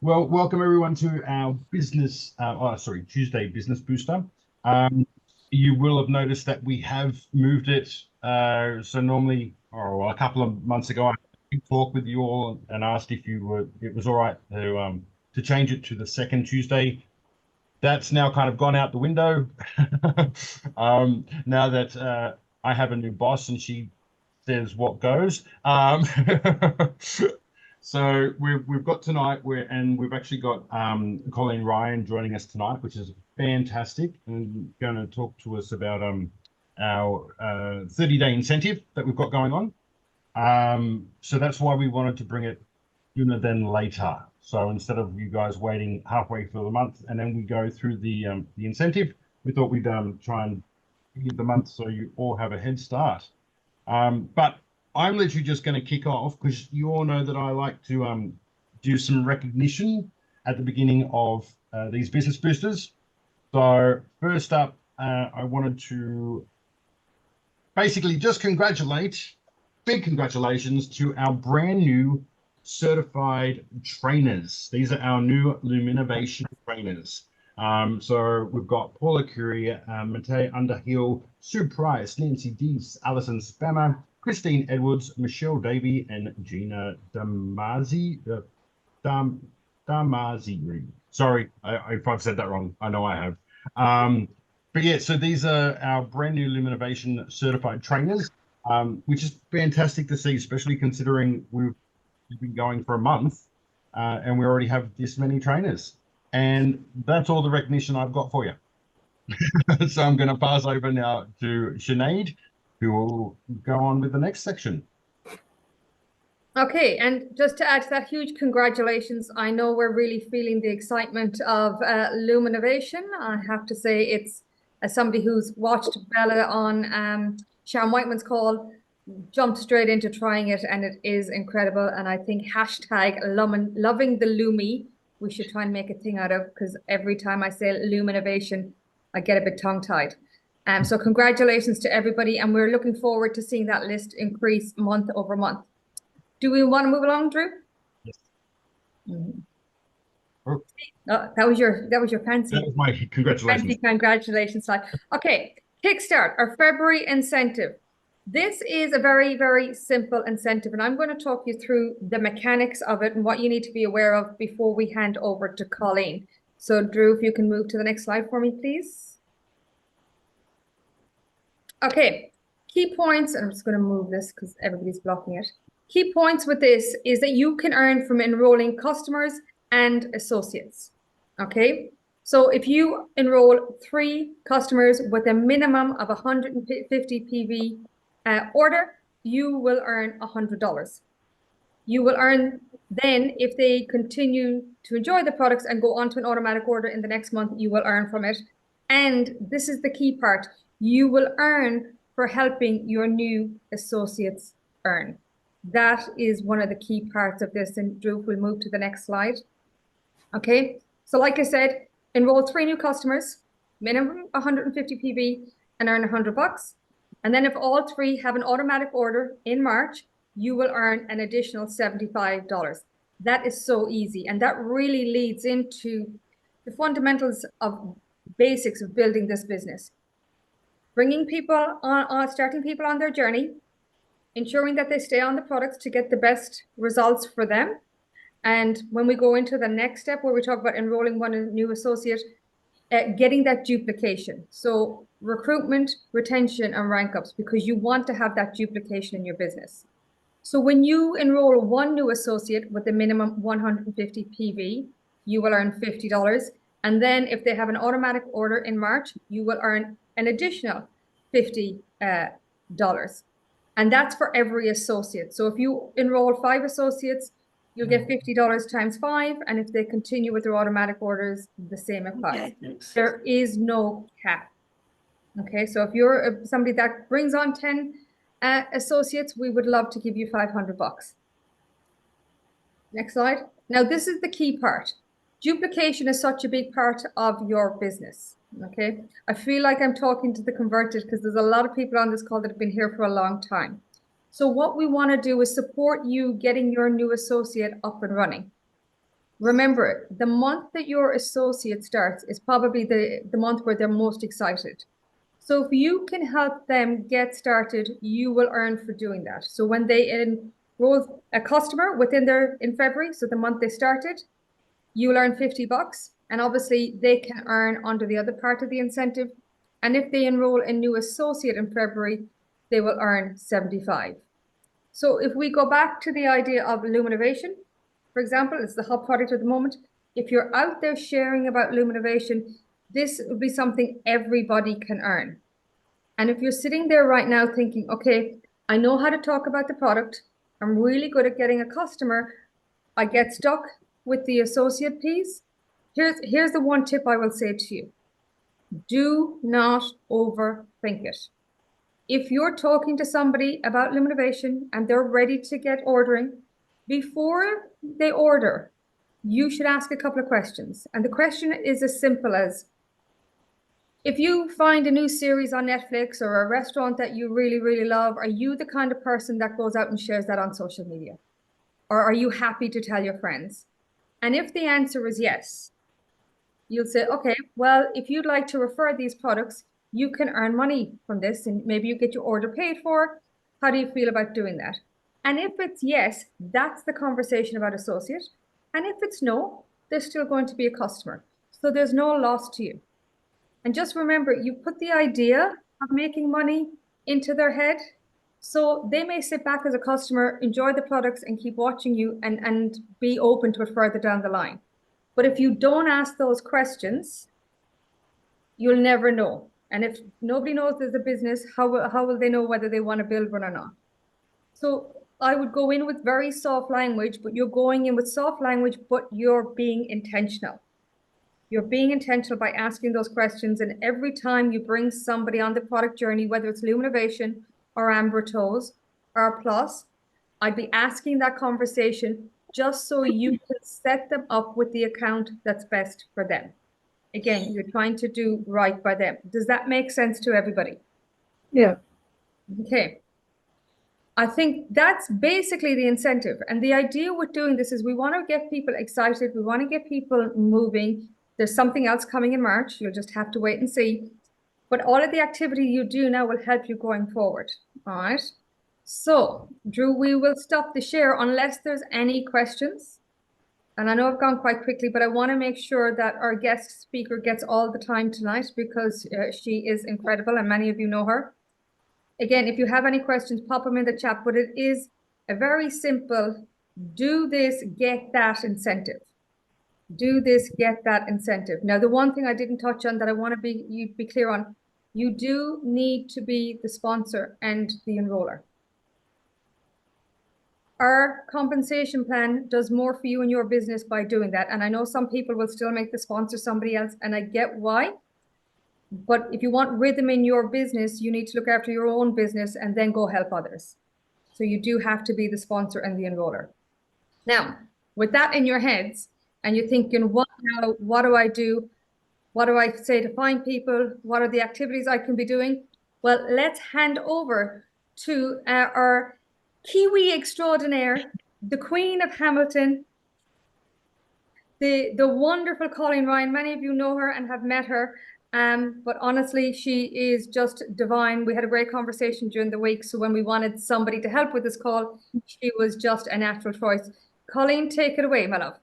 Well, welcome everyone to our Tuesday Business Booster. Um, you will have noticed that we have moved it. So normally, or a couple of months ago, I talked with you all and asked if it was all right to change it to the second Tuesday. That's now kind of gone out the window. Now that I have a new boss and she says what goes. So we've got tonight and we've actually got Colleen Ryan joining us tonight, which is fantastic, and going to talk to us about our 30-day incentive that we've got going on. So that's why we wanted to bring it sooner than later. So instead of you guys waiting halfway through the month and then we go through the incentive, we thought we'd try and give the month so you all have a head start. But I'm literally just going to kick off because you all know that I like to do some recognition at the beginning of these business boosters. So first up, I wanted to basically just big congratulations to our brand new certified trainers. These are our new Luminovation trainers. So we've got Paula Curie, Matei Underhill, Sue Price, Nancy Dees, Alison Spammer, Christine Edwards, Michelle Davey, and Gina Damazi. Damazi. Sorry, if I've said that wrong. I know I have. But yeah, so these are our brand new Luminovation certified trainers, which is fantastic to see, especially considering we've been going for a month and we already have this many trainers. And that's all the recognition I've got for you. So I'm going to pass over now to Sinead, who will go on with the next section. Okay, and just to add to that, huge congratulations. I know we're really feeling the excitement of Luminovation. I have to say it's, as somebody who's watched Bella on Sharon Whiteman's call, jumped straight into trying it, and it is incredible. And I think hashtag loving the Lumi, we should try and make a thing out of, because every time I say Luminovation, I get a bit tongue-tied. So congratulations to everybody, and we're looking forward to seeing that list increase month over month. Do we want to move along, Drew? Yes. Oh, that was your fancy. That was my congratulations. Fancy congratulations slide. Okay, Kickstart, our February incentive. This is a very, very simple incentive, and I'm going to talk you through the mechanics of it and what you need to be aware of before we hand over to Colleen. So, Drew, if you can move to the next slide for me, please. Okay, key points, and I'm just going to move this because everybody's blocking it. Key points with this is that you can earn from enrolling customers and associates. Okay, so if you enroll 3 customers with a minimum of 150 PV order, you will earn $100. You will earn then, if they continue to enjoy the products and go on to an automatic order in the next month, you will earn from it. And this is the key part, you will earn for helping your new associates earn. That is one of the key parts of this, and Drew will move to the next slide. Okay, so like I said, enroll 3 new customers, minimum 150 PV, and earn $100. And then if all 3 have an automatic order in March, you will earn an additional $75. That is so easy, and that really leads into the fundamentals of basics of building this business. Bringing people on, starting people on their journey, ensuring that they stay on the products to get the best results for them. And when we go into the next step where we talk about enrolling one new associate, getting that duplication. So recruitment, retention, and rank ups, because you want to have that duplication in your business. So when you enroll 1 new associate with a minimum 150 PV, you will earn $50. And then if they have an automatic order in March, you will earn an additional $50. And that's for every associate. So if you enroll 5 associates, you'll get $50 times 5. And if they continue with their automatic orders, the same applies. There is no cap. Okay, so if you're somebody that brings on 10 associates, we would love to give you $500. Next slide. Now, this is the key part. Duplication is such a big part of your business. Okay, I feel like I'm talking to the converted because there's a lot of people on this call that have been here for a long time. So what we want to do is support you getting your new associate up and running. Remember, the month that your associate starts is probably the month where they're most excited. So if you can help them get started, you will earn for doing that. So when they enroll a customer in February, so the month they started, you will earn $50. And obviously they can earn under the other part of the incentive. And if they enroll a new associate in February, they will earn 75. So if we go back to the idea of Luminovation, for example, it's the hot product at the moment. If you're out there sharing about Luminovation, this would be something everybody can earn. And if you're sitting there right now thinking, okay, I know how to talk about the product, I'm really good at getting a customer, I get stuck with the associate piece, here's the one tip I will say to you. Do not overthink it. If you're talking to somebody about Luminovation and they're ready to get ordering, before they order, you should ask a couple of questions. And the question is as simple as, if you find a new series on Netflix or a restaurant that you really, really love, are you the kind of person that goes out and shares that on social media? Or are you happy to tell your friends? And if the answer is yes, you'll say, okay, well, if you'd like to refer these products, you can earn money from this and maybe you get your order paid for. How do you feel about doing that? And if it's yes, that's the conversation about associate. And if it's no, they're still going to be a customer. So there's no loss to you. And just remember, you put the idea of making money into their head. So they may sit back as a customer, enjoy the products and keep watching you and be open to it further down the line. But if you don't ask those questions, you'll never know. And if nobody knows there's a business, how will they know whether they want to build one or not? So I would go in with very soft language, but you're going in with soft language, but you're being intentional. You're being intentional by asking those questions. And every time you bring somebody on the product journey, whether it's Luminovation or Amber Toes or Plus, I'd be asking that conversation just so you can set them up with the account that's best for them. Again, you're trying to do right by them. Does that make sense to everybody? Yeah. Okay. I think that's basically the incentive. And the idea with doing this is we want to get people excited. We want to get people moving. There's something else coming in March. You'll just have to wait and see. But all of the activity you do now will help you going forward. All right. So, Drew, we will stop the share unless there's any questions. And I know I've gone quite quickly, but I want to make sure that our guest speaker gets all the time tonight because she is incredible and many of you know her. Again, if you have any questions, pop them in the chat, but it is a very simple, do this, get that incentive. Do this, get that incentive. Now, the one thing I didn't touch on that I want to you be clear on, you do need to be the sponsor and the enroller. Our compensation plan does more for you and your business by doing that. And I know some people will still make the sponsor somebody else, and I get why. But if you want rhythm in your business, you need to look after your own business and then go help others. So you do have to be the sponsor and the enroller. Now, with that in your heads, and you're thinking, what now? What do I do? What do I say to find people? What are the activities I can be doing? Well, let's hand over to our Kiwi extraordinaire, the Queen of Hamilton, the wonderful Colleen Ryan. Many of you know her and have met her. But honestly, she is just divine. We had a great conversation during the week. So when we wanted somebody to help with this call, she was just a natural choice. Colleen, take it away, my love.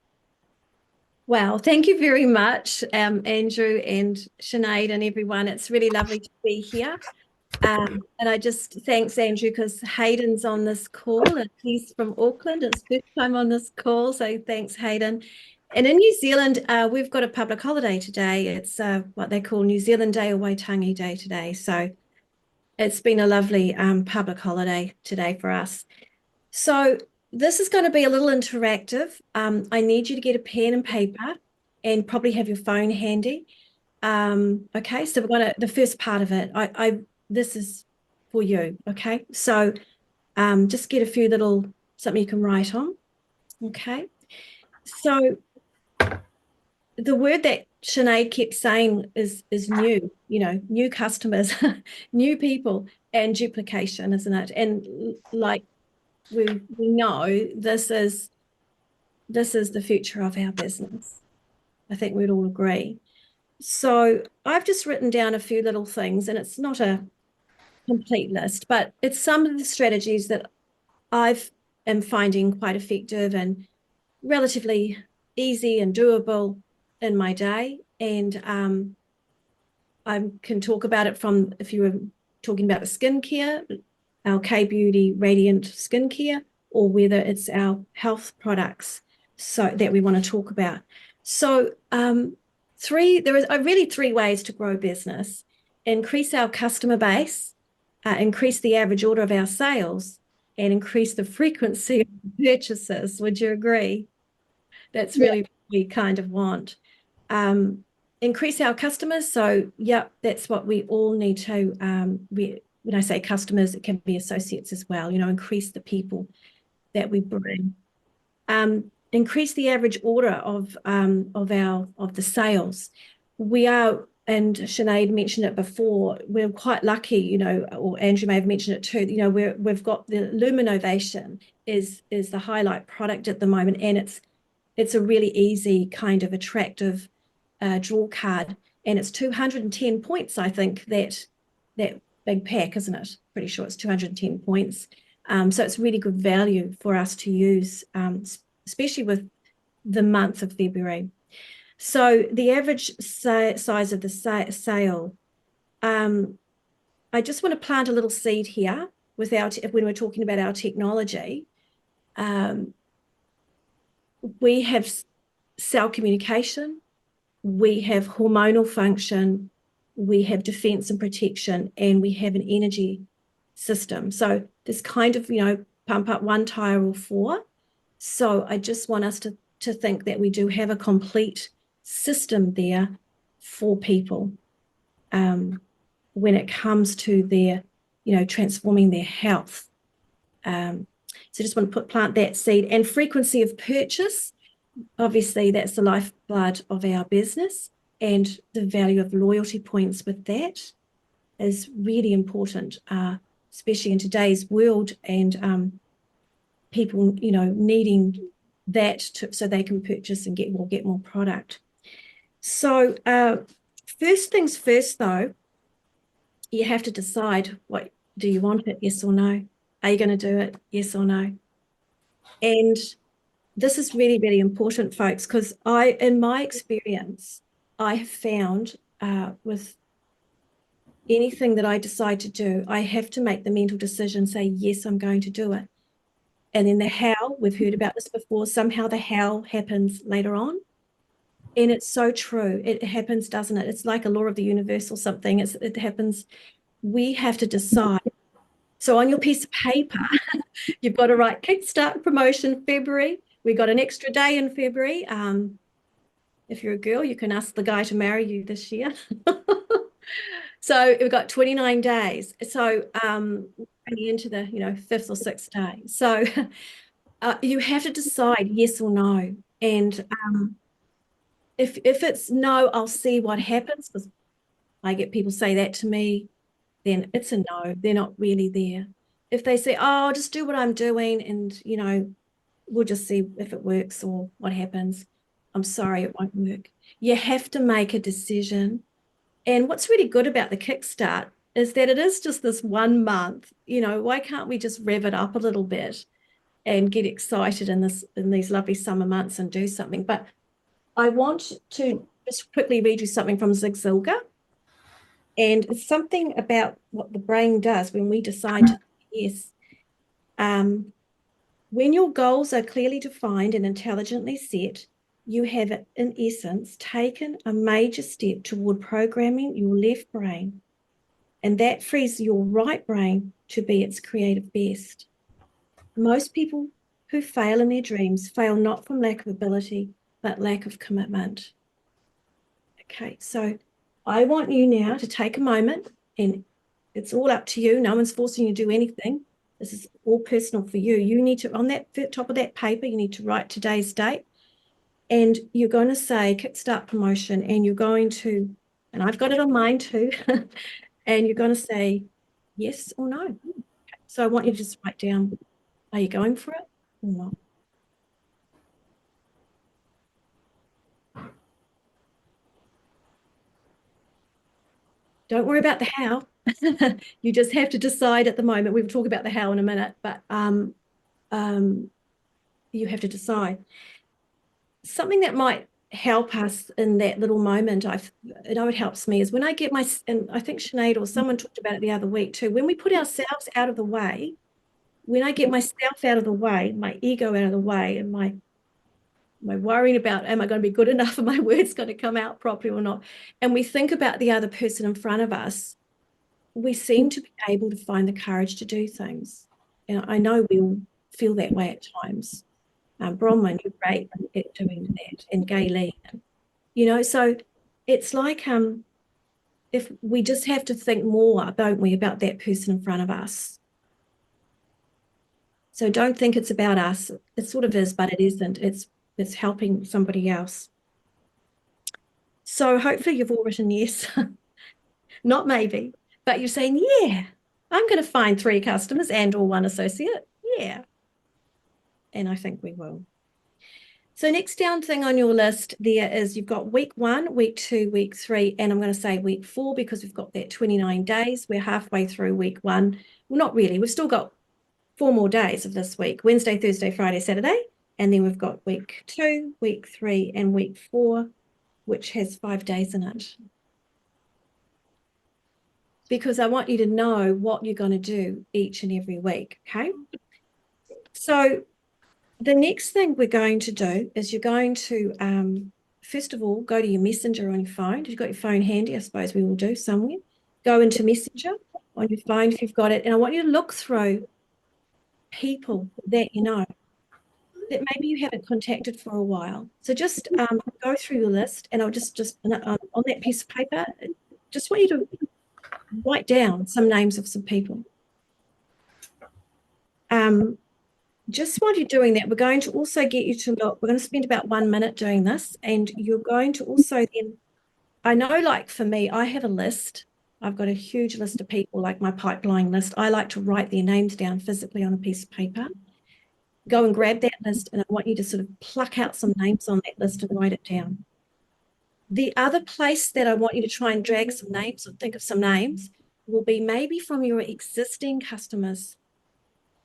Wow, thank you very much, Andrew and Sinead and everyone. It's really lovely to be here. And I just thanks Andrew because Hayden's on this call and he's from Auckland. It's first time on this call, so thanks, Hayden. And in New Zealand, we've got a public holiday today. It's what they call New Zealand Day or Waitangi Day today. So it's been a lovely public holiday today for us. So this is going to be a little interactive. I need you to get a pen and paper and probably have your phone handy. Okay, so we're going to, the first part of it, this is for you, okay? So just get a few little, something you can write on, okay? So the word that Sinead kept saying is new, you know, new customers, new people, and duplication, isn't it? And like we know, this is this is the future of our business. I think we'd all agree. So I've just written down a few little things, and it's not a complete list, but it's some of the strategies that am finding quite effective and relatively easy and doable in my day. And I can talk about it from, if you were talking about the skincare, our K-Beauty Radiant Skincare, or whether it's our health products so that we want to talk about. So there are really three ways to grow business: increase our customer base, increase the average order of our sales, and increase the frequency of purchases. Would you agree? That's really what we kind of want. Increase our customers. So, yeah, that's what we all need to, when I say customers, it can be associates as well, increase the people that we bring. Increase the average order of the sales. We are, and Sinead mentioned it before, we're quite lucky, or Andrew may have mentioned it too, we've got the Luminovation is the highlight product at the moment, and it's a really easy kind of attractive draw card, and it's 210 points, I think, that big pack, isn't it? Pretty sure it's 210 points. So it's really good value for us to use, especially with the month of February. So the average size of the sale, I just want to plant a little seed here when we're talking about our technology. We have cell communication, we have hormonal function, we have defense and protection, and we have an energy system. So this kind of, pump up one tire or four. So I just want us to think that we do have a complete system there for people when it comes to their, transforming their health. So just want to plant that seed. And frequency of purchase, obviously that's the lifeblood of our business, and the value of loyalty points with that is really important, especially in today's world, and people, needing that so they can purchase and get more product. So first things first, though, you have to decide, what do you want it, yes or no? Are you going to do it, yes or no? And this is really, really important, folks, because in my experience, I have found with anything that I decide to do, I have to make the mental decision, say, yes, I'm going to do it. And then the how, we've heard about this before, somehow the how happens later on. And it's so true. It happens, doesn't it? It's like a law of the universe or something. It happens. We have to decide. So on your piece of paper, you've got to write Kickstart promotion February. We got an extra day in February. If you're a girl, you can ask the guy to marry you this year. So we've got 29 days. So only into the 5th or 6th day. So you have to decide yes or no. And if it's no, I'll see what happens, because I get people say that to me, then it's a no. They're not really there. If they say, oh, I'll just do what I'm doing, and we'll just see if it works or what happens, I'm sorry, it won't work. You have to make a decision. And what's really good about the Kickstart is that it is just this 1 month. Why can't we just rev it up a little bit and get excited in these lovely summer months and do something? But I want to just quickly read you something from Zig Ziglar. And it's something about what the brain does when we decide to say yes. When your goals are clearly defined and intelligently set, you have, in essence, taken a major step toward programming your left brain, and that frees your right brain to be its creative best. Most people who fail in their dreams fail not from lack of ability, but lack of commitment. Okay, so I want you now to take a moment, and it's all up to you. No one's forcing you to do anything. This is all personal for you. You need to, on that top of that paper, you need to write today's date. And you're going to say Kickstart promotion, and you're going to, and I've got it on mine too, and you're going to say yes or no. Okay. So I want you to just write down, are you going for it or not? Don't worry about the how. You just have to decide at the moment. We'll talk about the how in a minute, but you have to decide. Something that might help us in that little moment, I know it helps me, is when I get and I think Sinead or someone talked about it the other week too, when we put ourselves out of the way, when I get myself out of the way, my ego out of the way, and my worrying about, am I going to be good enough? Are my words going to come out properly or not? And we think about the other person in front of us, we seem to be able to find the courage to do things. And I know we'll feel that way at times. Bronwyn, you're great at doing that, and Gayleen, so it's like if we just have to think more, don't we, about that person in front of us. So don't think it's about us. It sort of is, but it isn't. It's helping somebody else. So hopefully you've all written yes, not maybe, but you're saying, yeah, I'm going to find 3 customers and or 1 associate. Yeah. And I think we will. So next down thing on your list there is you've got week 1, week 2, week 3, and I'm going to say week 4 because we've got that 29 days. We're halfway through week 1. Well, not really. We've still got 4 more days of this week, Wednesday, Thursday, Friday, Saturday. And then we've got week 2, week 3, and week 4, which has 5 days in it. Because I want you to know what you're going to do each and every week, okay? So the next thing we're going to do is you're going to, first of all, go to your Messenger on your phone. If you've got your phone handy, I suppose we will do somewhere. Go into Messenger on your phone if you've got it. And I want you to look through people that you know that maybe you haven't contacted for a while. So just go through your list, and I'll just on that piece of paper, just want you to write down some names of some people. Just while you're doing that, we're going to also get you to look, we're going to spend about 1 minute doing this, and you're going to also then, I know, like for me, I have a list. I've got a huge list of people, like my pipeline list. I like to write their names down physically on a piece of paper. Go and grab that list, and I want you to sort of pluck out some names on that list and write it down. The other place that I want you to try and drag some names or think of some names will be maybe from your existing customers,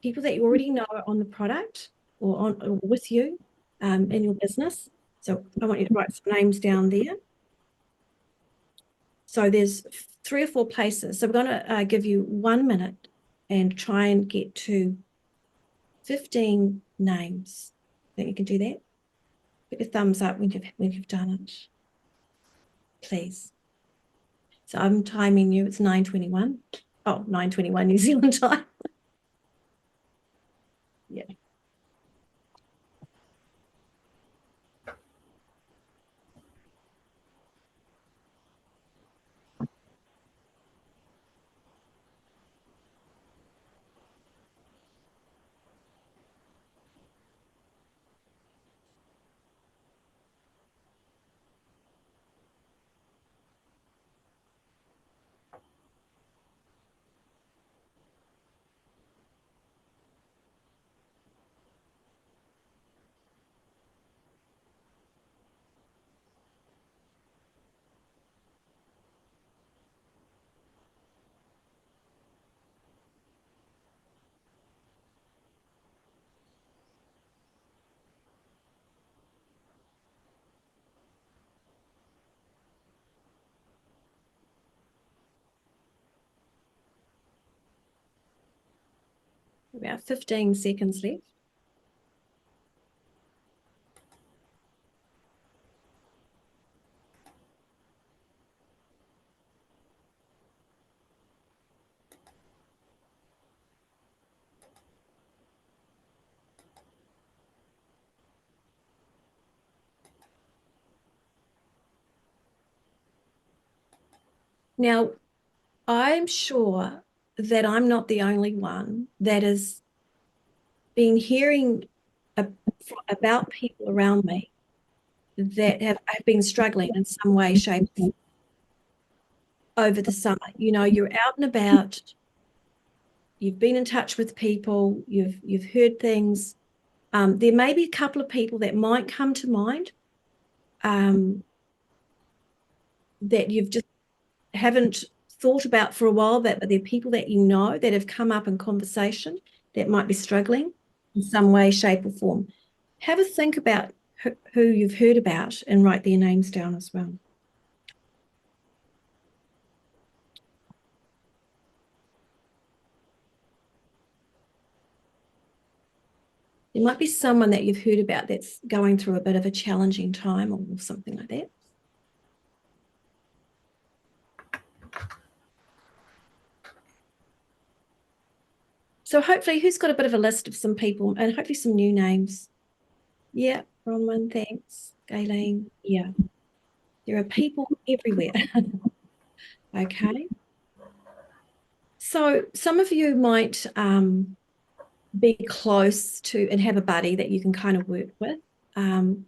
people that you already know are on the product or with you in your business. So I want you to write some names down there. So there's 3 or 4 places. So we're going to give you 1 minute and try and get to 15 names. Think you can do that? Put your thumbs up when you've done it, please. So I'm timing you. It's 9:21. Oh, 9:21 New Zealand time. Yeah. About 15 seconds left. Now, I'm sure that I'm not the only one that has been hearing about people around me that have been struggling in some way, shape, over the summer. You know, you're out and about, you've been in touch with people, you've heard things. There may be a couple of people that might come to mind that you've just haven't thought about for a while, but there are people that you know that have come up in conversation that might be struggling in some way, shape, or form. Have a think about who you've heard about and write their names down as well. There might be someone that you've heard about that's going through a bit of a challenging time or something like that. So hopefully, who's got a bit of a list of some people and hopefully some new names? Yeah, Bronwyn, thanks. Gayleen, yeah. There are people everywhere. Okay. So some of you might be close to and have a buddy that you can kind of work with. I'm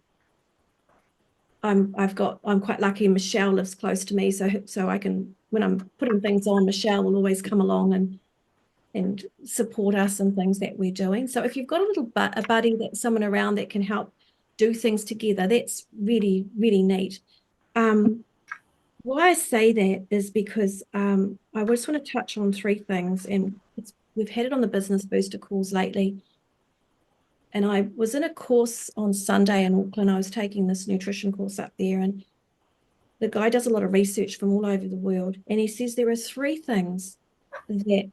quite lucky. Michelle lives close to me, so I can, when I'm putting things on, Michelle will always come along and support us and things that we're doing. So if you've got a buddy, that someone around that can help do things together, that's really, really neat. Why I say that is because I just want to touch on 3 things, and we've had it on the Business Booster calls lately. And I was in a course on Sunday in Auckland. I was taking this nutrition course up there, and the guy does a lot of research from all over the world. And he says there are 3 things that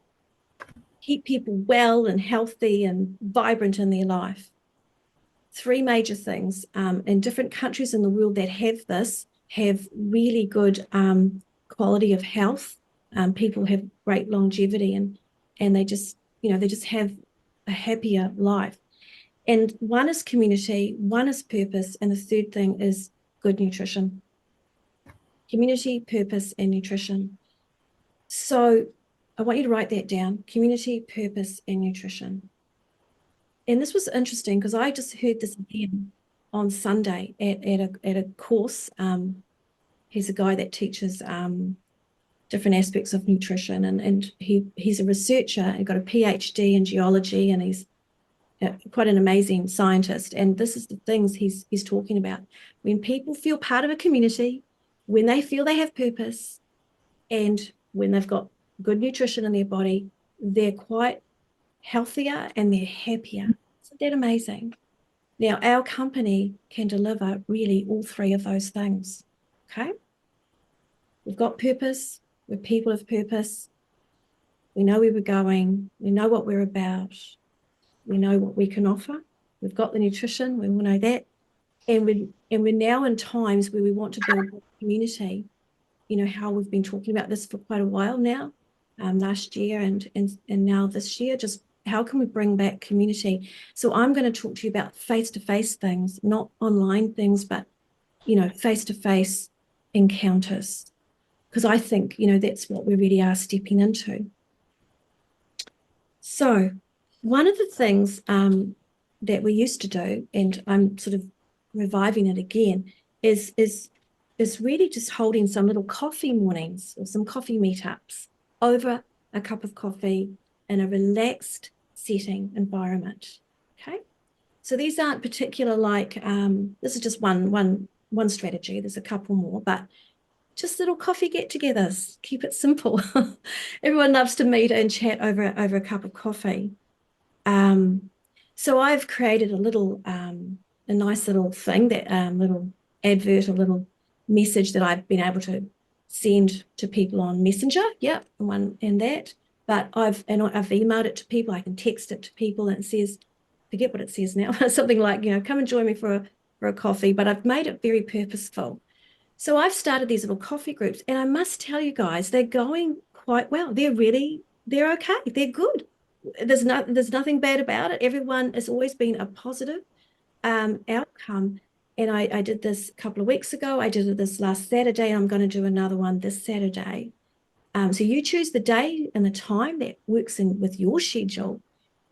keep people well and healthy and vibrant in their life. 3 major things in different countries in the world that have this, have really good quality of health. People have great longevity and they just, they just have a happier life. And one is community, one is purpose, and the 3rd thing is good nutrition. Community, purpose, and nutrition. So I want you to write that down: community, purpose, and nutrition. And this was interesting because I just heard this again on Sunday at a course. He's a guy that teaches different aspects of nutrition, and he's a researcher and got a PhD in geology, and he's quite an amazing scientist. And this is the things he's talking about. When people feel part of a community, when they feel they have purpose, and when they've got good nutrition in their body, they're quite healthier and they're happier. Isn't that amazing? Now, our company can deliver really all 3 of those things. Okay? We've got purpose. We're people of purpose. We know where we're going. We know what we're about. We know what we can offer. We've got the nutrition. We all know that. And we're now in times where we want to build a community. How we've been talking about this for quite a while now, last year and now this year, just how can we bring back community? So I'm going to talk to you about face-to-face things, not online things, but, face-to-face encounters, because I think, that's what we really are stepping into. So one of the things that we used to do, and I'm sort of reviving it again, is really just holding some little coffee mornings or some coffee meetups over a cup of coffee in a relaxed setting environment. Okay, so these aren't particular this is just one strategy. There's a couple more, but just little coffee get-togethers. Keep it simple. Everyone loves to meet and chat over a cup of coffee. So I've created a nice little thing, that little advert, a little message that I've been able to send to people on Messenger. Yep, one and that. But I've emailed it to people. I can text it to people, and it says, forget what it says now, something like, come and join me for a coffee. But I've made it very purposeful. So I've started these little coffee groups, and I must tell you guys, they're going quite well. They're okay. They're good. There's nothing bad about it. Everyone has always been a positive outcome. And I did this a couple of weeks ago. I did it this last Saturday. I'm going to do another one this Saturday. So you choose the day and the time that works with your schedule.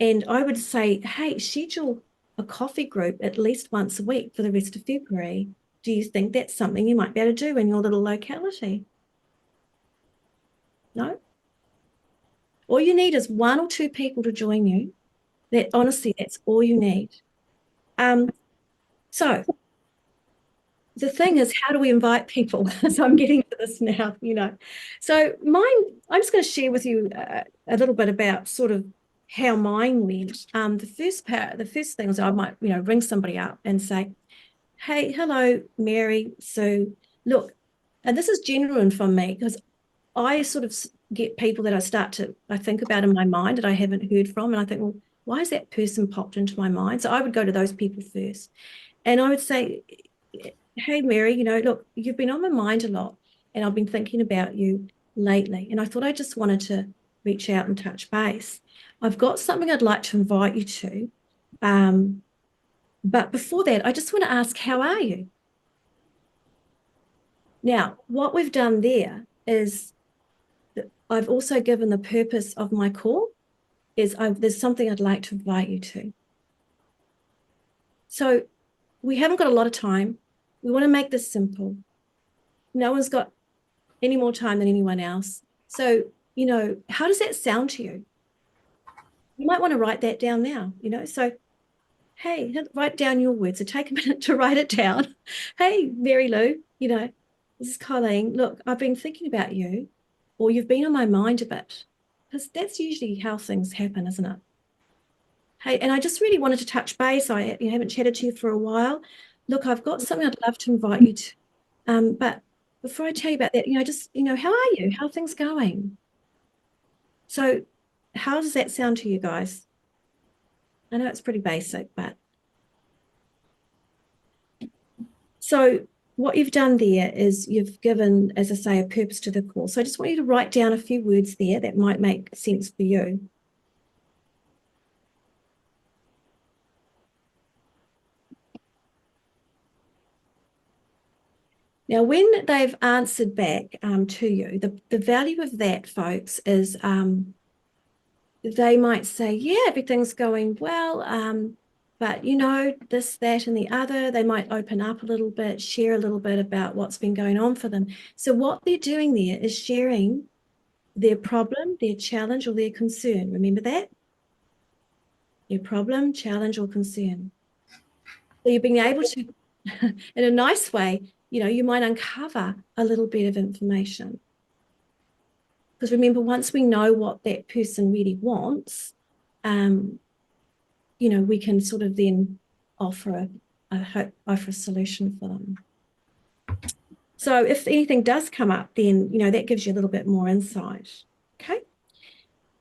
And I would say, hey, schedule a coffee group at least once a week for the rest of February. Do you think that's something you might be able to do in your little locality? No? All you need is 1 or 2 people to join you. Honestly, that's all you need. So the thing is, how do we invite people? So I'm getting to this now, you know. So mine, I'm just going to share with you a little bit about sort of how mine went. The first thing was I might, you know, ring somebody up and say, hey, hello, Mary. So look, and this is genuine from me because I sort of get people that I think about in my mind that I haven't heard from. And I think, well, why has that person popped into my mind? So I would go to those people first. And I would say, hey, Mary, you know, look, you've been on my mind a lot and I've been thinking about you lately. And I thought I just wanted to reach out and touch base. I've got something I'd like to invite you to. But before that, I just want to ask, how are you? Now, what we've done there is I've also given the purpose of my call is there's something I'd like to invite you to. So we haven't got a lot of time. We want to make this simple. No one's got any more time than anyone else. So, you know, how does that sound to you? You might want to write that down now, you know. So, hey, write down your words. So take a minute to write it down. Hey, Mary Lou, you know, this is Colleen. Look, I've been thinking about you, or you've been on my mind a bit, because that's usually how things happen, isn't it? Hey, and I just really wanted to touch base. I haven't chatted to you for a while. Look, I've got something I'd love to invite you to. But before I tell you about that, you know, just, you know, how are you? How are things going? So how does that sound to you guys? I know it's pretty basic, but. So what you've done there is you've given, as I say, a purpose to the call. So I just want you to write down a few words there that might make sense for you. Now, when they've answered back to you, the value of that, folks, is they might say, yeah, everything's going well, but, you know, this, that, and the other. They might open up a little bit, share a little bit about what's been going on for them. So what they're doing there is sharing their problem, their challenge, or their concern. Remember that? Your problem, challenge, or concern. So you're being able to, in a nice way, you know, you might uncover a little bit of information. Because remember, once we know what that person really wants, you know, we can sort of then offer a solution for them. So if anything does come up, then, you know, that gives you a little bit more insight. Okay.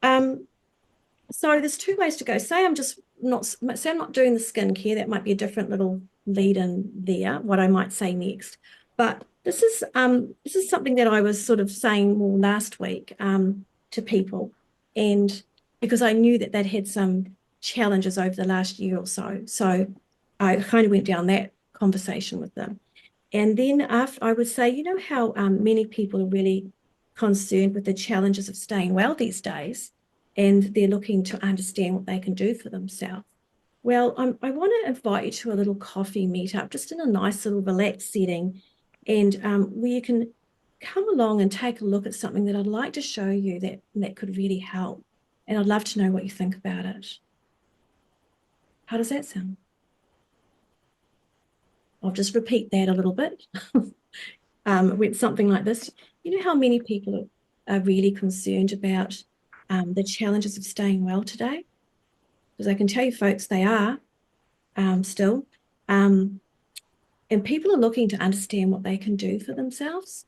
So there's two ways to go. Say I'm not doing the skincare. That might be a different little lead in there, what I might say next. But this is something that I was sort of saying more last week to people, and because I knew that they'd had some challenges over the last year or so. So I kind of went down that conversation with them. And then after, I would say, you know how many people are really concerned with the challenges of staying well these days, and they're looking to understand what they can do for themselves. Well, I want to invite you to a little coffee meetup, just in a nice little relaxed setting, and where you can come along and take a look at something that I'd like to show you that could really help. And I'd love to know what you think about it. How does that sound? I'll just repeat that a little bit. With something like this, you know how many people are really concerned about the challenges of staying well today? Because I can tell you, folks, they are still. And people are looking to understand what they can do for themselves.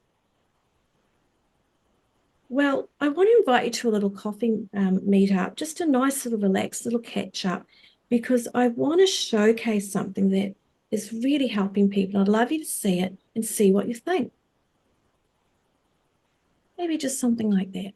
Well, I want to invite you to a little coffee meetup, just a nice little relaxed little catch up, because I want to showcase something that is really helping people. I'd love you to see it and see what you think. Maybe just something like that.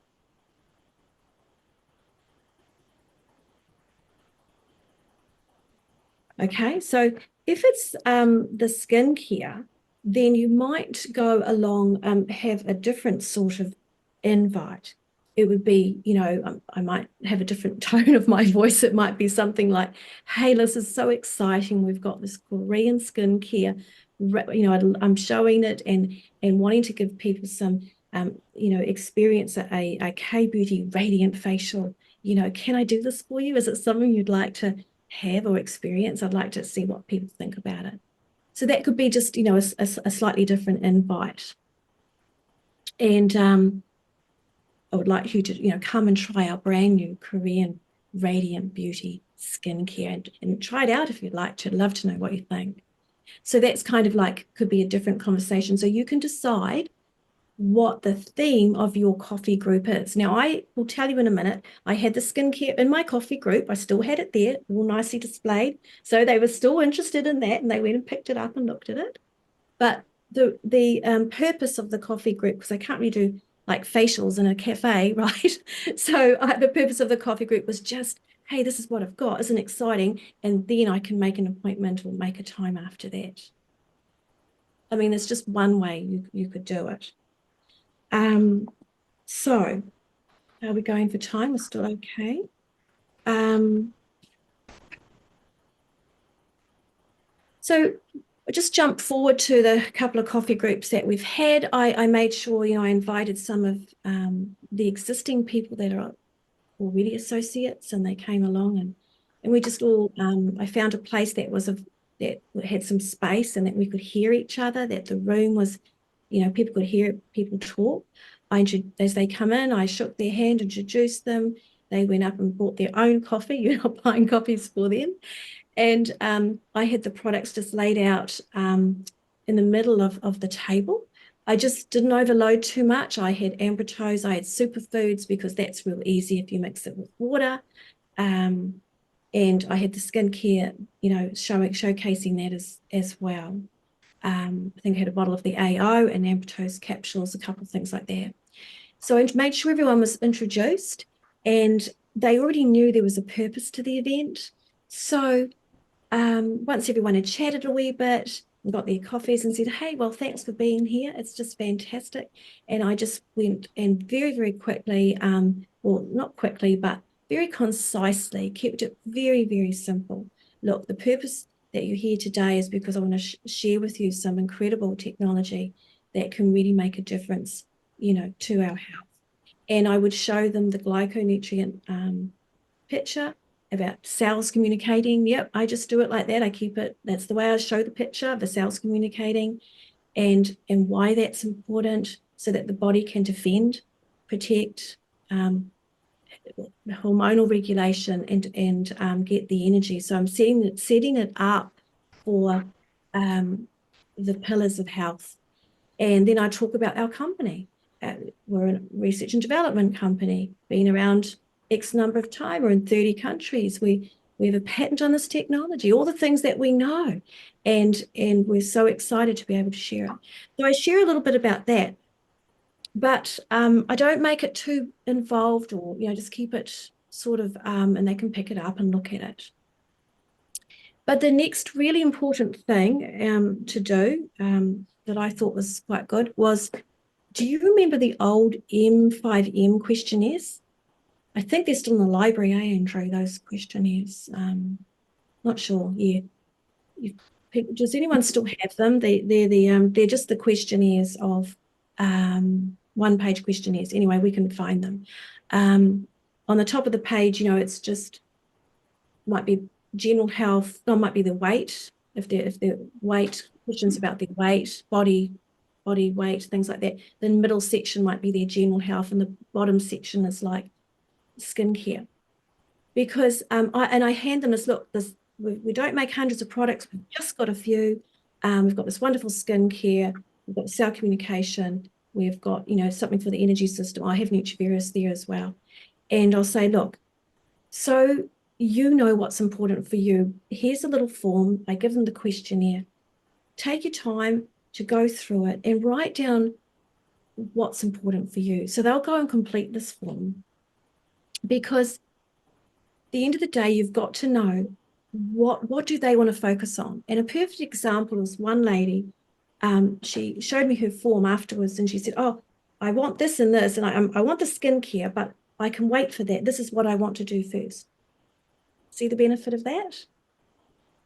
Okay, so if it's the skincare, then you might go along, have a different sort of invite. It would be, you know, I might have a different tone of my voice. It might be something like, hey, this is so exciting. We've got this Korean skincare, you know, I'm showing it and wanting to give people some, you know, experience a K-Beauty Radiant Facial. You know, can I do this for you? Is it something you'd like to have or experience? I'd like to see what people think about it. So that could be just, you know, a slightly different invite. And I would like you to, come and try our brand new Korean Radiant Beauty skincare and try it out if you'd like to. I'd love to know what you think. So that's kind of like, could be a different conversation. So you can decide what the theme of your coffee group is. Now, I will tell you in a minute, I had the skincare in my coffee group. I still had it there, all nicely displayed. So they were still interested in that and they went and picked it up and looked at it. But the purpose of the coffee group, because I can't really do like facials in a cafe, right? So the purpose of the coffee group was just, hey, this is what I've got. Isn't it exciting? And then I can make an appointment or make a time after that. I mean, there's just one way you could do it. So are we going for time? We're still okay. So just jump forward to the couple of coffee groups that we've had. I made sure, I invited some of the existing people that are already associates, and they came along and we just all, I found a place that that had some space and that we could hear each other, that the room was, people could hear people talk. As they come in, I shook their hand, introduced them. They went up and bought their own coffee. You're not buying coffees for them. And I had the products just laid out in the middle of the table. I just didn't overload too much. I had Ambitose, I had superfoods because that's real easy if you mix it with water. And I had the skincare, showcasing that as well. I think I had a bottle of the AO and Ambitose capsules, a couple of things like that. So I made sure everyone was introduced and they already knew there was a purpose to the event. So once everyone had chatted a wee bit and got their coffees and said, hey, well, thanks for being here. It's just fantastic. And I just went and very, very quickly, well, not quickly, but very concisely kept it very, very simple. Look, the purpose that you're here today is because I want to share with you some incredible technology that can really make a difference, to our health. And I would show them the glyconutrient picture about cells communicating. Yep, I just do it like that. I keep it, that's the way I show the picture of the cells communicating and why that's important so that the body can defend, protect, hormonal regulation and get the energy. So I'm setting it up for the pillars of health. And then I talk about our company. We're a research and development company, been around X number of time. We're in 30 countries. We have a patent on this technology, all the things that we know. And we're so excited to be able to share it. So I share a little bit about that. But I don't make it too involved or, just keep it sort of, and they can pick it up and look at it. But the next really important thing to do that I thought was quite good was, do you remember the old M5M questionnaires? I think they're still in the library, Andrew, those questionnaires. Not sure, yeah. Does anyone still have them? They're just the questionnaires of one-page questionnaires. Anyway, we can find them. On the top of the page, it's just might be general health, or might be the weight, if they're weight, questions about their weight, body weight, things like that. The middle section might be their general health, and the bottom section is like skincare. Because I hand them this, look, we don't make hundreds of products, we've just got a few. We've got this wonderful skincare, we've got cell communication, we've got, something for the energy system. I have Nutrivirus there as well. And I'll say, look, so what's important for you. Here's a little form. I give them the questionnaire. Take your time to go through it and write down what's important for you. So they'll go and complete this form, because at the end of the day, you've got to know what do they want to focus on. And a perfect example is one lady, she showed me her form afterwards and she said, oh, I want this and this, and I want the skincare, but I can wait for that. This is what I want to do first. See the benefit of that?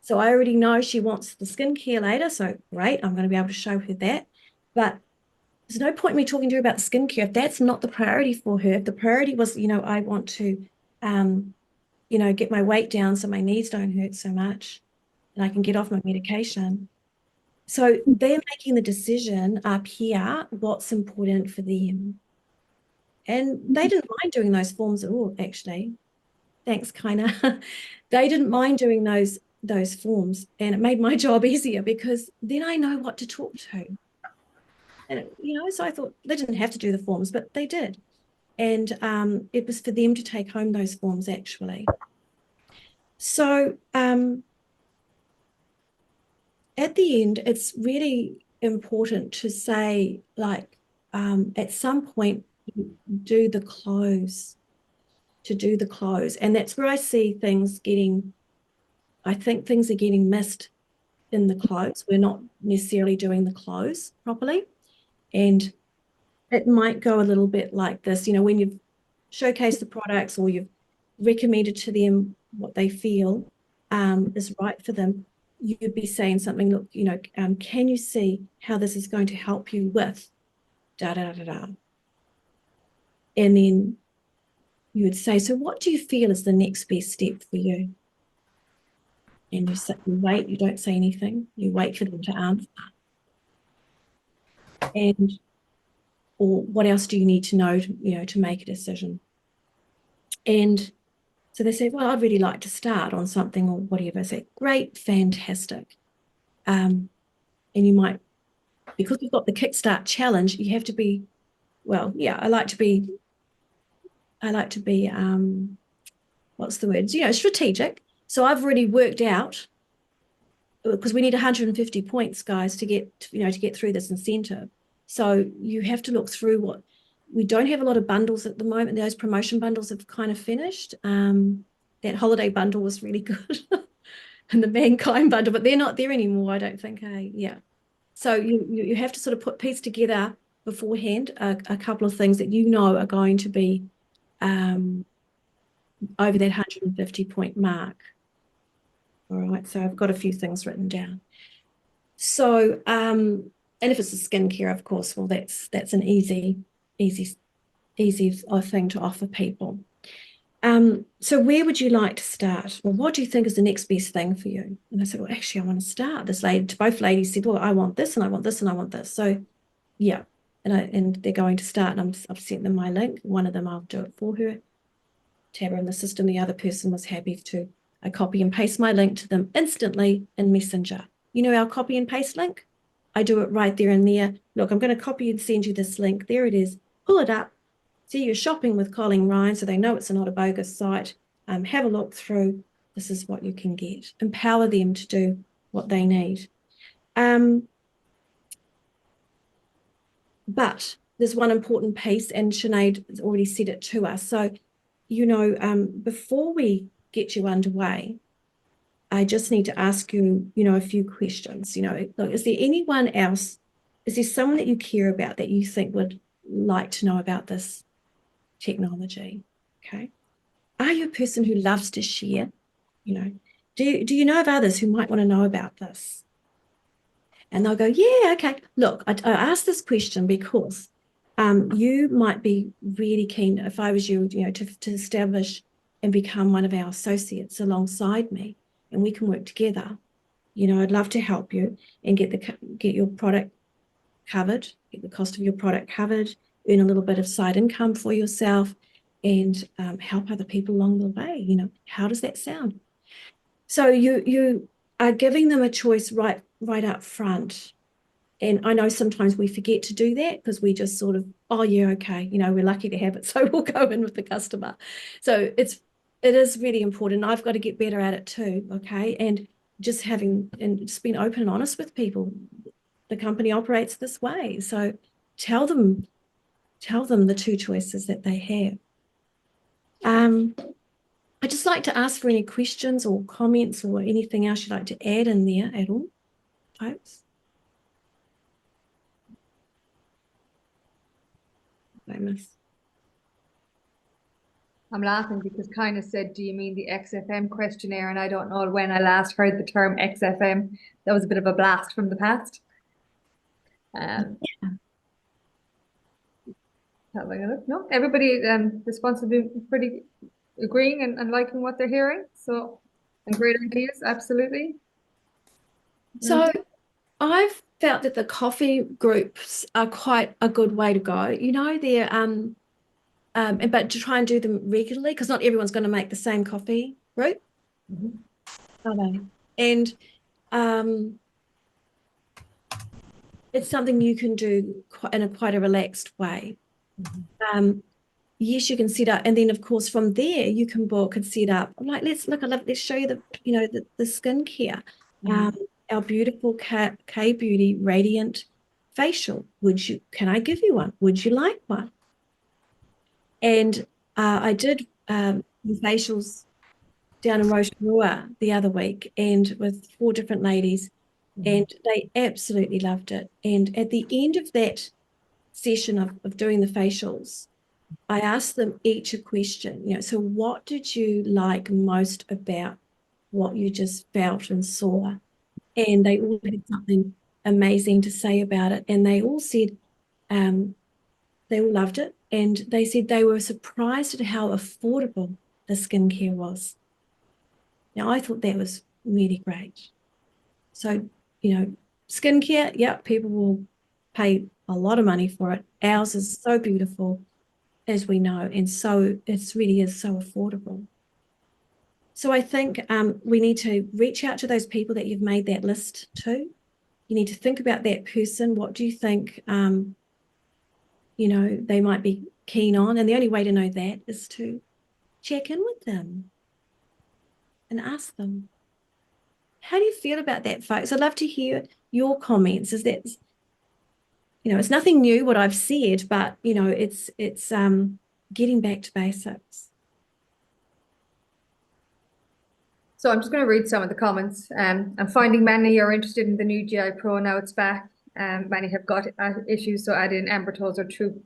So I already know she wants the skincare later, so great, I'm going to be able to show her that. But there's no point in me talking to her about the skincare if that's not the priority for her. If the priority was, I want to, get my weight down so my knees don't hurt so much and I can get off my medication, So they're making the decision up here, what's important for them. And they didn't mind doing those forms at all, actually. Thanks, Kaina. They didn't mind doing those forms, and it made my job easier because then I know what to talk to. And so I thought they didn't have to do the forms, but they did. And it was for them to take home those forms, actually. So at the end, it's really important to say, like, at some point, do the close, and that's where I see things I think things are getting missed in the close. We're not necessarily doing the close properly, and it might go a little bit like this, when you've showcased the products or you've recommended to them what they feel is right for them. You'd be saying something, look, can you see how this is going to help you with da da da da? And then you would say, so what do you feel is the next best step for you? And you wait, you don't say anything, you wait for them to answer. Or what else do you need to know to make a decision? And so they say, well, I'd really like to start on something or whatever. I say, great, fantastic. And you might, because we've got the Kickstart challenge, you have to be, well, yeah, I like to be, what's the word? Strategic. So I've already worked out, because we need 150 points, guys, to get through this incentive. So you have to look through we don't have a lot of bundles at the moment. Those promotion bundles have kind of finished. That holiday bundle was really good. And the Mankind bundle, but they're not there anymore, I don't think. Yeah. So you have to sort of piece together beforehand a couple of things that are going to be over that 150 point mark. All right, so I've got a few things written down. So, and if it's a skincare, of course, well, that's an easy thing to offer people. So where would you like to start? Well, what do you think is the next best thing for you? And I said, well, actually, I want to start. Both ladies said, well, I want this and I want this and I want this. So yeah, and they're going to start, and I've sent them my link. One of them, I'll do it for her, tab her in the system. The other person was happy to copy and paste my link to them instantly in Messenger. Our copy and paste link? I do it right there and there. Look, I'm going to copy and send you this link. There it is. Pull it up. See, you're shopping with Colleen Ryan, so they know it's not a bogus site. Have a look through. This is what you can get. Empower them to do what they need. But there's one important piece, and Sinead has already said it to us. So, before we get you underway, I just need to ask you, a few questions. Look, is there anyone else? Is there someone that you care about that you think would like to know about this technology? Okay. Are you a person who loves to share? Do you know of others who might want to know about this? And they'll go, yeah, okay. Look, I asked this question because you might be really keen, if I was you, to establish and become one of our associates alongside me, and we can work together. I'd love to help you and get your product covered, get the cost of your product covered, earn a little bit of side income for yourself, and help other people along the way. How does that sound? So you are giving them a choice right up front. And I know sometimes we forget to do that because we just sort of, oh yeah, okay, we're lucky to have it, so we'll go in with the customer. So it is really important. I've got to get better at it too, okay? And just being open and honest with people. The company operates this way. So tell them the two choices that they have. I'd just like to ask for any questions or comments or anything else you'd like to add in there at all, folks. I'm laughing because Kaina said, do you mean the XFM questionnaire? And I don't know when I last heard the term XFM. That was a bit of a blast from the past. Having a look. No, everybody responsibly pretty agreeing and liking what they're hearing. So, and great ideas, absolutely. So I've felt that the coffee groups are quite a good way to go. You know, they're but to try and do them regularly, because not everyone's going to make the same coffee group, Mhm. are they? And it's something you can do in quite a relaxed way. Yes, you can set up, and then of course from there you can book and set up. Like, let's show you the skincare. Our beautiful K Beauty Radiant facial. Can I give you one? Would you like one? And I did the facials down in Rotorua the other week, and with 4 different ladies, and they absolutely loved it. And at the end of that session of doing the facials, I asked them each a question, so what did you like most about what you just felt and saw? And they all had something amazing to say about it. And they all said they all loved it. And they said they were surprised at how affordable the skincare was. Now, I thought that was really great. So, skincare, yeah, people will pay a lot of money for it. Ours is so beautiful, as we know, and so it really is so affordable. So I think we need to reach out to those people that you've made that list to. You need to think about that person. What do you think, they might be keen on? And the only way to know that is to check in with them and ask them, how do you feel about that, folks? I'd love to hear your comments. Is that, it's nothing new what I've said, but, it's getting back to basics. So I'm just going to read some of the comments. I'm finding many are interested in the new GI Pro now it's back. Many have got issues, so add in Ambertose or True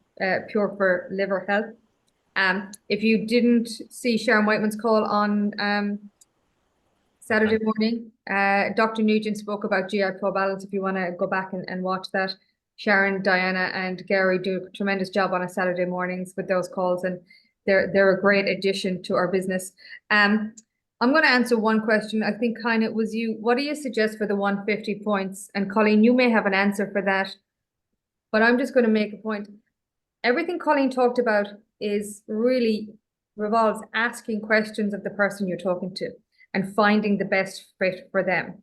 Pure for liver health. If you didn't see Sharon Whiteman's call on Saturday morning, Dr. Nugent spoke about GI Pro Balance. If you want to go back and watch that, Sharon, Diana, and Gary do a tremendous job on a Saturday mornings with those calls, and they're a great addition to our business. I'm going to answer one question. I think, Kind, it was you. What do you suggest for the 150 points? And Colleen, you may have an answer for that, but I'm just going to make a point. Everything Colleen talked about is really revolves asking questions of the person you're talking to and finding the best fit for them.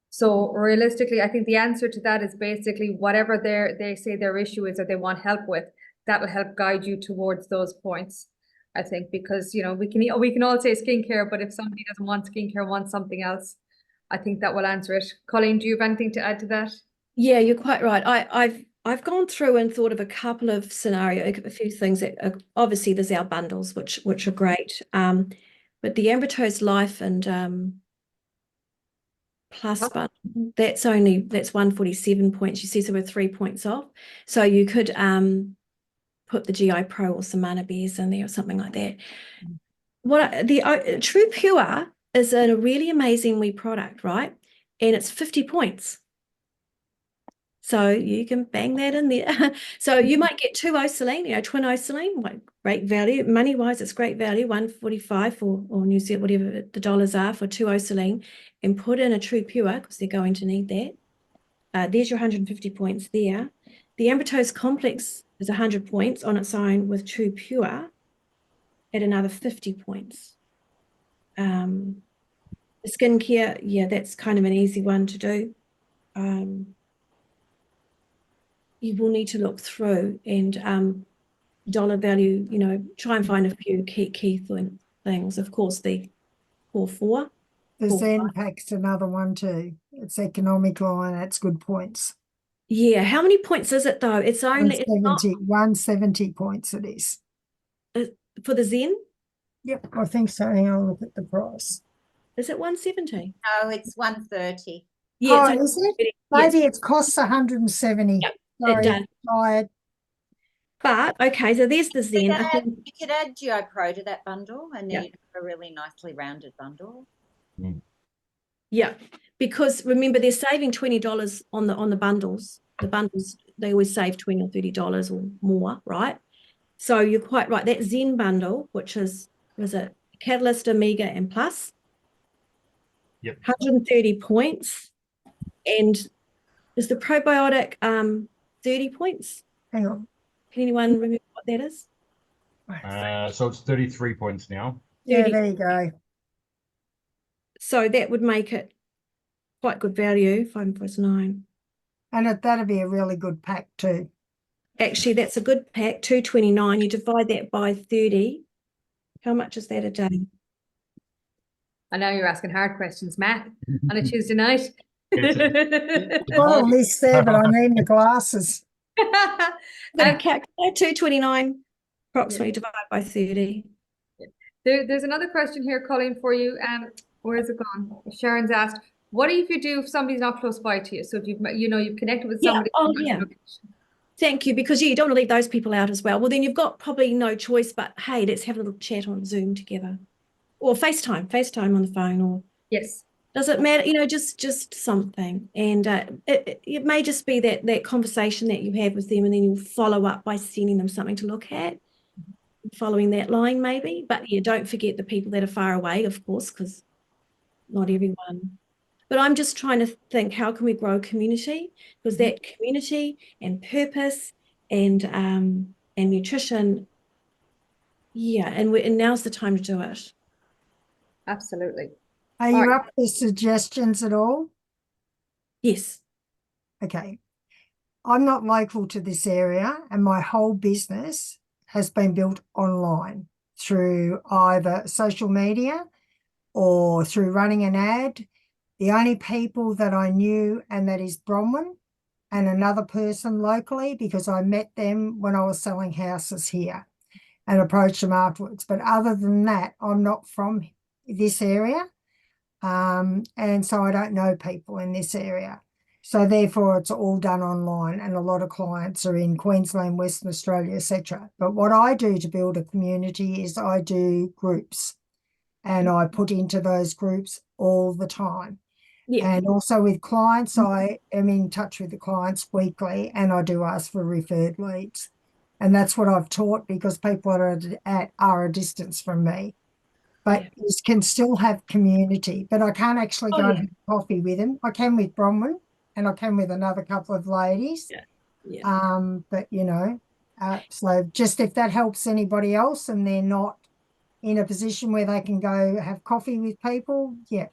So realistically, I think the answer to that is basically whatever they say their issue is or they want help with, that will help guide you towards those points. I think, because we can all say skincare, but if somebody doesn't want skincare, wants something else, I think that will answer it. Colleen, do you have anything to add to that? Yeah, you're quite right. I've gone through and thought of a couple of scenarios, a few things that obviously there's our bundles, which are great. But the Ambertose Life and Plus bundle, that's 147 points. You see, so we're 3 points off. So you could put the GI Pro or some Mana Bears in there or something like that. The True Pure is a really amazing wee product, right? And it's 50 points. So you can bang that in there. So you might get 2 Osaline, twin Osaline, great value. Money-wise, it's great value, 145 or New Zealand, whatever the dollars are for 2 Osaline, and put in a True Pure because they're going to need that. There's your 150 points there. The Ambertose Complex is 100 points on its own with True Pure at another 50 points. The skincare, yeah, that's kind of an easy one to do. You will need to look through and dollar value, try and find a few key things. Of course, the core 4. The Zen Pack's another one too. It's economical and it's good points. Yeah, how many points is it though? It's only 170 points it is. For the Zen? Yep, I think so. Hang on, look at the price. Is it 170? No, it's 130. Yeah, is it? Maybe yes. it costs 170. Yep, Sorry, it does. tired. But okay, so there's the Zen. You could add GI Pro to that bundle, and then Yep. a really nicely rounded bundle. Yeah, because remember they're saving $20 on the bundles. The bundles, they always save $20 or $30 or more, right? So you're quite right. That Zen bundle, which was it Catalyst, Omega, and Plus. Yep. 130 points, and Is the probiotic 30 points? Hang on. Can anyone remember what that is? So it's 33 points now. Yeah, 30. there you go. So that would make it quite good value, 5 plus 9. And that'd be a really good pack too. Actually, that's a good pack, 229. You divide that by 30. How much is that a day? I know you're asking hard questions, Matt, on a Tuesday night. It's Got a list there, but I need my glasses. Got a calculator, 229 approximately divided by 30. There's another question here, Colleen, for you. Where is it gone? Sharon's asked, what if you do if somebody's not close by to you? So if you've connected with Yeah, somebody. yeah. Thank you, because you don't want to leave those people out as well. Well, then you've got probably no choice but, hey, let's have a little chat on Zoom together. Or FaceTime on the phone, or Yes. does it matter? Just something. And it may just be that conversation that you have with them, and then you'll follow up by sending them something to look at, following that line maybe. But yeah, don't forget the people that are far away, of course, because not everyone. But I'm just trying to think, how can we grow a community? Because that community and purpose and nutrition, yeah, and now's the time to do it. Absolutely. Are you up for suggestions at all? Yes. Okay. I'm not local to this area, and my whole business has been built online through either social media or through running an ad. The only people that I knew, and that is Bronwyn and another person locally, because I met them when I was selling houses here and approached them afterwards. But other than that, I'm not from this area. And so I don't know people in this area. So therefore it's all done online, and a lot of clients are in Queensland, Western Australia, etc. But what I do to build a community is I do groups, and I put into those groups all the time. Yeah. And also with clients, I am in touch with the clients weekly, and I do ask for referred leads. And that's what I've taught, because people are a distance from me. But you can still have community. But I can't actually go and have coffee with them. I can with Bronwyn, and I can with another couple of ladies. Yeah. But so just if that helps anybody else and they're not in a position where they can go have coffee with people, yeah,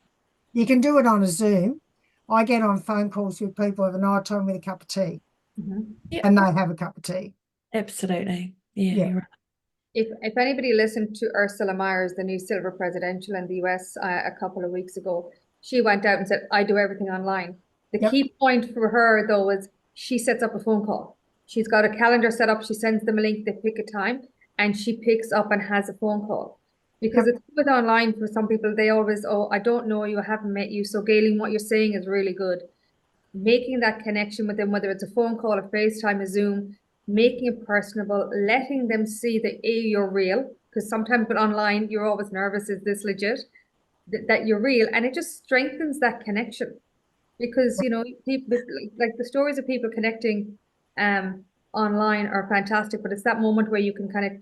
you can do it on a Zoom. I get on phone calls with people at the night time with a cup of tea, and they have a cup of tea. Absolutely. Yeah. You're right. If anybody listened to Ursula Myers, the new Silver Presidential in the US a couple of weeks ago, she went out and said, I do everything online. The key point for her, though, is she sets up a phone call. She's got a calendar set up. She sends them a link. They pick a time, and she picks up and has a phone call. Because it's with online for some people, they always, I don't know you, I haven't met you. So Gayleen, what you're saying is really good. Making that connection with them, whether it's a phone call, a FaceTime, a Zoom, making it personable, letting them see that you're real, because sometimes with online, you're always nervous, is this legit? That you're real, and it just strengthens that connection. Because, people, like the stories of people connecting online are fantastic, but it's that moment where you can kind of,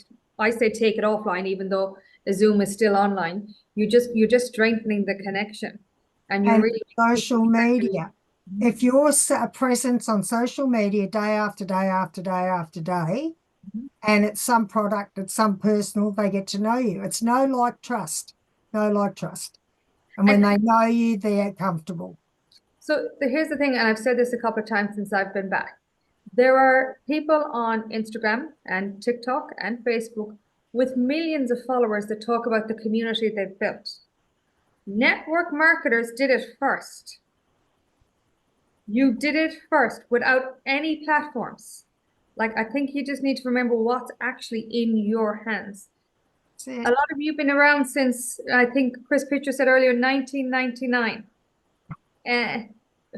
I say take it offline, even though the Zoom is still online. You're just strengthening the connection. And you're really social media. If you're a presence on social media day after day after day after day, and it's some product, it's some personal, they get to know you. It's no like trust. And when they know you, they're comfortable. So here's the thing, and I've said this a couple of times since I've been back. There are people on Instagram and TikTok and Facebook with millions of followers that talk about the community they've built. Network marketers did it first. You did it first without any platforms. Like, I think you just need to remember what's actually in your hands. A lot of you have been around since, I think Chris Pitcher said earlier, 1999.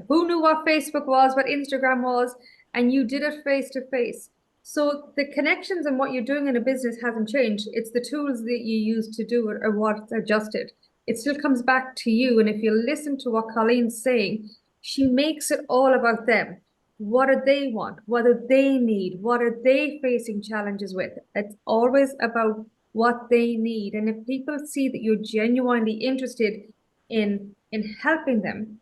Who knew what Facebook was, what Instagram was, and you did it face to face. So the connections and what you're doing in a business hasn't changed. It's the tools that you use to do it or what's adjusted. It still comes back to you. And if you listen to what Colleen's saying, she makes it all about them. What do they want? What do they need? What are they facing challenges with? It's always about what they need. And if people see that you're genuinely interested in helping them,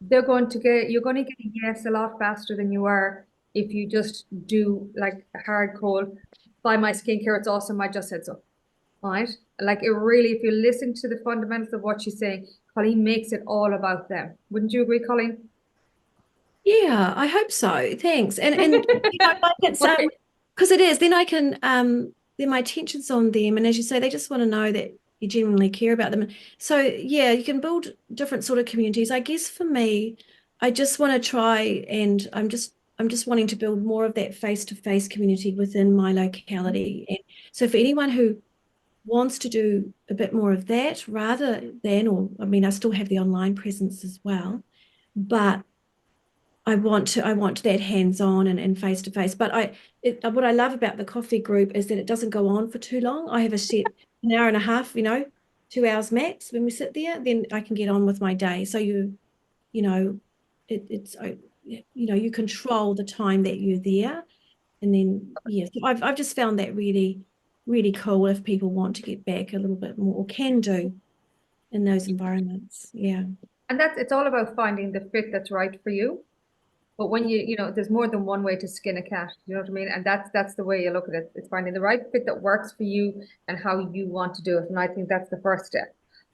you're going to get a yes a lot faster than you are if you just do like a hard call, buy my skincare, it's awesome, I just said so. Right? Like it really, if you listen to the fundamentals of what she's saying, Colleen makes it all about them. Wouldn't you agree, Colleen? Yeah, I hope so. Thanks. And like it's Okay. because it is, then I can then my attention's on them. And as you say, they just want to know that you genuinely care about them. And so yeah, you can build different sort of communities. I guess for me, I just want to try and I'm just wanting to build more of that face-to-face community within my locality. And so for anyone who wants to do a bit more of that rather than, or I mean, I still have the online presence as well, but I want that hands-on and face-to-face. But what I love about the coffee group is that it doesn't go on for too long. I have a set an hour and a half, 2 hours max when we sit there, then I can get on with my day. So you know, you control the time that you're there. And then, yeah, so I've just found that really, really cool if people want to get back a little bit more or can do in those environments. Yeah. And it's all about finding the fit that's right for you. But when there's more than one way to skin a cat, you know what I mean? And that's the way you look at it. It's finding the right fit that works for you and how you want to do it. And I think that's the first step.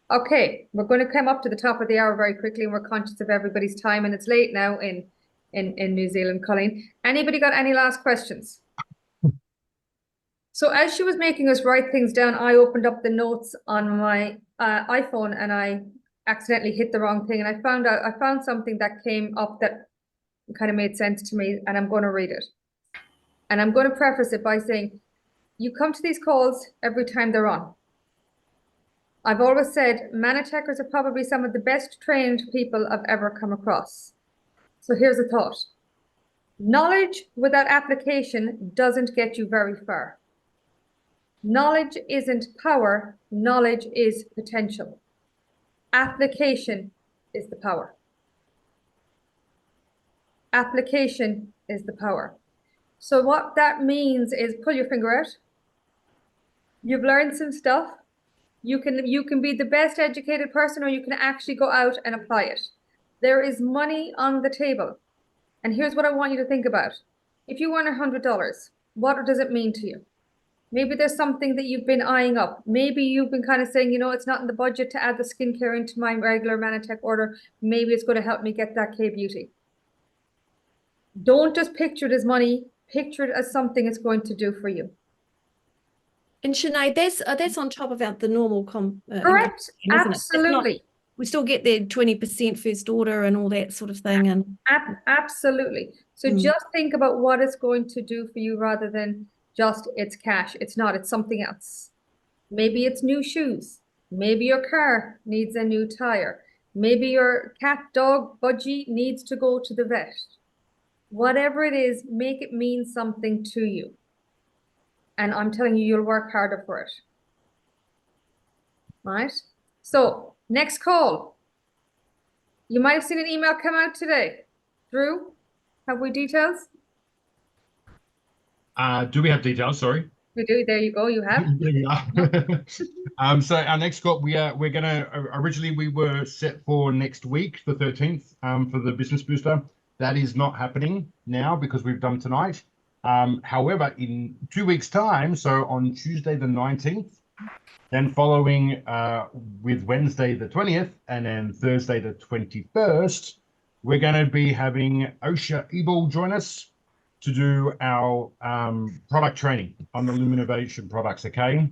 Okay, we're going to come up to the top of the hour very quickly, and we're conscious of everybody's time, and it's late now in New Zealand, Colleen. Anybody got any last questions? So as she was making us write things down, I opened up the notes on my iPhone and I accidentally hit the wrong thing. And I found something that came up that kind of made sense to me, and I'm going to read it. And I'm going to preface it by saying, you come to these calls every time they're on. I've always said Manitechers are probably some of the best trained people I've ever come across. So here's a thought. Knowledge without application doesn't get you very far. Knowledge isn't power, knowledge is potential. Application is the power. Application is the power. So what that means is pull your finger out. You've learned some stuff. You can be the best educated person, or you can actually go out and apply it. There is money on the table. And here's what I want you to think about. If you earn $100, what does it mean to you? Maybe there's something that you've been eyeing up. Maybe you've been kind of saying, it's not in the budget to add the skincare into my regular Manitech order. Maybe it's going to help me get that K-beauty. Don't just picture it as money, picture it as something it's going to do for you. And Sinead, that's on top of the normal correct, absolutely. We still get the 20% first order and all that sort of thing. And absolutely. So just think about what it's going to do for you rather than just it's cash. It's not, it's something else. Maybe it's new shoes. Maybe your car needs a new tire. Maybe your cat, dog, budgie needs to go to the vet. Whatever it is, make it mean something to you. And I'm telling you, you'll work harder for it. Right? So, next call. You might have seen an email come out today. Drew, have we details? Do we have details? Sorry. We do. There you go. You have. So our next call, we're gonna originally we were set for next week, the 13th, for the business booster. That is not happening now because we've done tonight. However, in 2 weeks' time, so on Tuesday the 19th, then following with Wednesday the 20th, and then Thursday the 21st, we're going to be having Osha Ebel join us to do our product training on the Luminovation products, okay?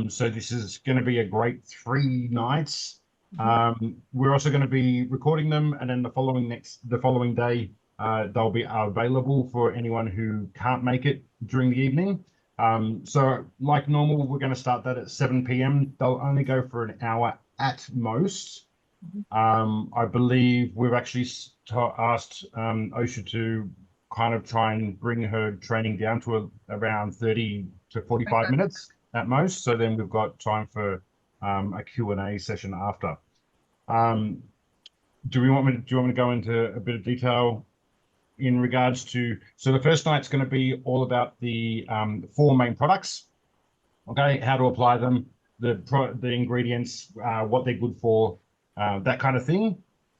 So this is going to be a great 3 nights. We're also going to be recording them, and then the following day, they'll be available for anyone who can't make it during the evening. So like normal, we're going to start that at 7 p.m. They'll only go for an hour at most. I believe we've actually asked Osha to kind of try and bring her training down to around 30 to 45 minutes at most. So then we've got time for a Q&A session after. Do you want me to go into a bit of detail in regards to, so the first night's going to be all about the 4 main products, okay, how to apply them, the ingredients, what they're good for, that kind of thing.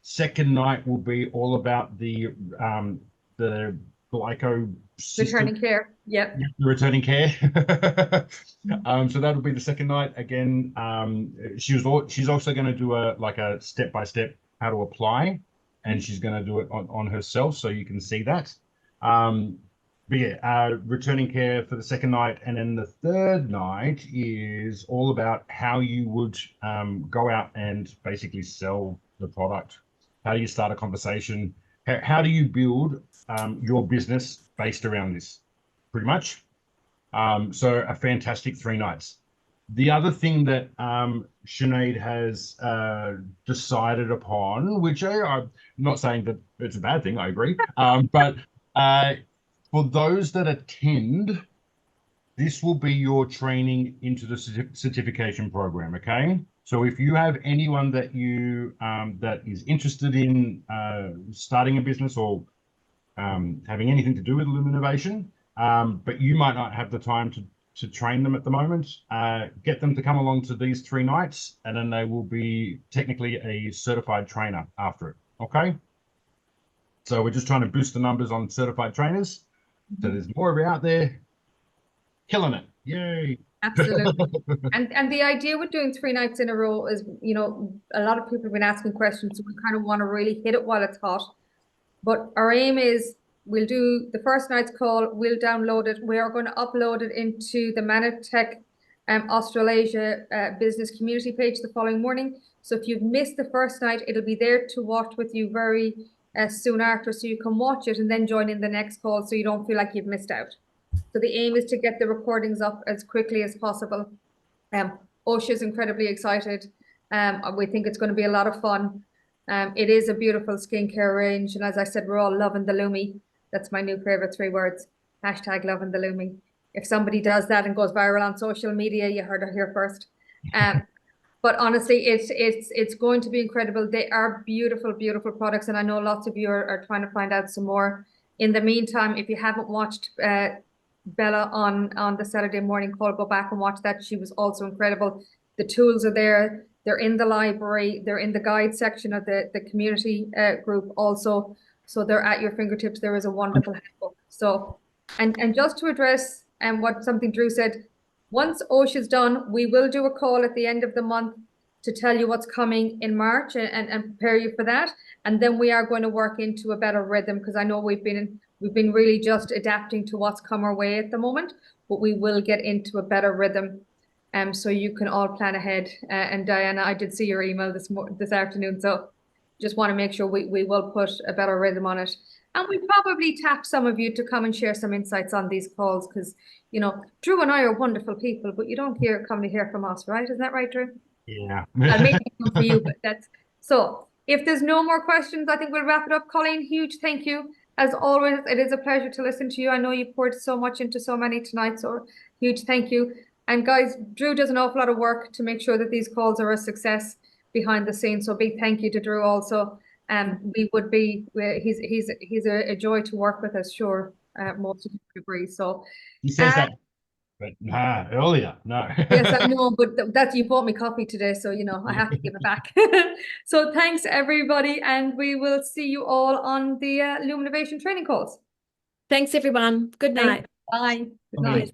Second night will be all about the glyco system. Returning care. Yep. Yeah, the returning care. So that'll be the second night. Again, she's also going to do a step-by-step how to apply, and she's going to do it on herself, so you can see that. But yeah, returning care for the second night, and then the third night is all about how you would go out and basically sell the product. How do you start a conversation? How do you build your business based around this? Pretty much. So a fantastic 3 nights. The other thing that Sinead has decided upon, which I'm not saying that it's a bad thing, I agree, but for those that attend, this will be your training into the certification program, okay? So if you have anyone that you that is interested in starting a business or having anything to do with Luminovation, but you might not have the time to train them at the moment, get them to come along to these 3 nights, and then they will be technically a certified trainer after it, okay? So we're just trying to boost the numbers on certified trainers. So there's more of you out there killing it. Yay. Absolutely. And the idea with doing 3 nights in a row is, you know, a lot of people have been asking questions, so we kind of want to really hit it while it's hot. But our aim is we'll do the first night's call, we'll download it. We are going to upload it into the Manatech Australasia business community page the following morning. So if you've missed the first night, it'll be there to watch with you very soon after, so you can watch it and then join in the next call so you don't feel like you've missed out. So the aim is to get the recordings up as quickly as possible. Osha's incredibly excited. We think it's going to be a lot of fun. It is a beautiful skincare range, and as I said, we're all loving the Lumi. That's my new favorite 3 words. Hashtag loving the Lumi. If somebody does that and goes viral on social media, you heard it here first. But honestly, it's going to be incredible. They are beautiful, beautiful products, and I know lots of you are trying to find out some more. In the meantime, if you haven't watched Bella on the Saturday morning call, go back and watch that. She was also incredible. The tools are there. They're in the library. They're in the guide section of the community group also. So they're at your fingertips. There is a wonderful handbook. So, and just to address what something Drew said, once Osha's done, we will do a call at the end of the month to tell you what's coming in March and prepare you for that. And then we are going to work into a better rhythm, because I know we've been really just adapting to what's come our way at the moment, but we will get into a better rhythm. So you can all plan ahead. And Diana, I did see your email this afternoon, so just want to make sure we will put a better rhythm on it. And we probably tap some of you to come and share some insights on these calls, because, you know, Drew and I are wonderful people, but you don't come to hear from us, right? Isn't that right, Drew? Yeah. I'll make it for you, but that's so. If there's no more questions, I think we'll wrap it up. Colleen, huge thank you. As always, it is a pleasure to listen to you. I know you poured so much into so many tonight, so huge thank you. And guys, Drew does an awful lot of work to make sure that these calls are a success behind the scenes. So big thank you to Drew also. He's a joy to work with, as sure most of you agree. So He says that, but earlier, no. yes, I know, but that you bought me coffee today, so you know I have to give it back. So thanks everybody, and we will see you all on the Luminovation training calls. Thanks, everyone. Good night. Bye. Good Okay. night.